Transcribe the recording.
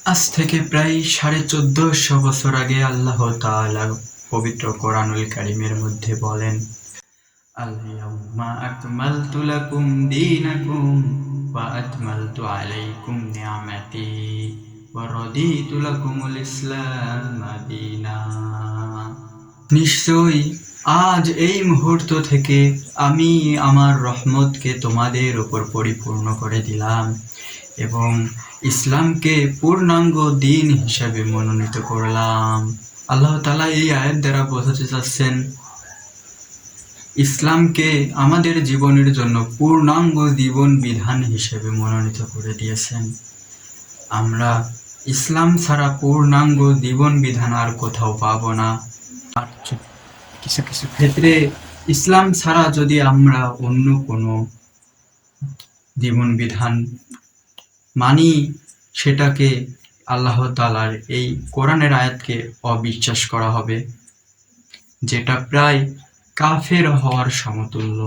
আজ থেকে প্রায় 1450 বছর আগে আল্লাহ তাআলা পবিত্র কোরআনুল কারীমের মধ্যে বলেন, আল-ইয়াউমা আকমালতু লাকুম দীনাকুম ওয়া আতমামতু আলাইকুম নি'মাতি ওয়া রাদিতু লাকুমুল ইসলামা দীনা। নিশ্চয়ই আজ এই মুহূর্ত থেকে আমি আমার রহমতকে তোমাদের উপর পরিপূর্ণ করে দিলাম এবং ইসলামকে পূর্ণাঙ্গ দিন হিসাবে মনোনীত করলাম। আল্লাহ তাআলা এই আয়াত দ্বারা বোঝাতে চাচ্ছেন, ইসলামকে আমাদের জীবনের জন্য পূর্ণাঙ্গ জীবন বিধান হিসেবে মনোনীত করে দিয়েছেন। আমরা ইসলাম ছাড়া পূর্ণাঙ্গ জীবন বিধান আর কোথাও পাবো না। আর কিছু কিছু ক্ষেত্রে ইসলাম ছাড়া যদি আমরা অন্য কোনো জীবন বিধান মানি, সেটাকে আল্লাহ তাআলার এই কোরআনের আয়াতকে অবিশ্বাস করা হবে, যেটা প্রায় কাফের হওয়ার সমতুল্য।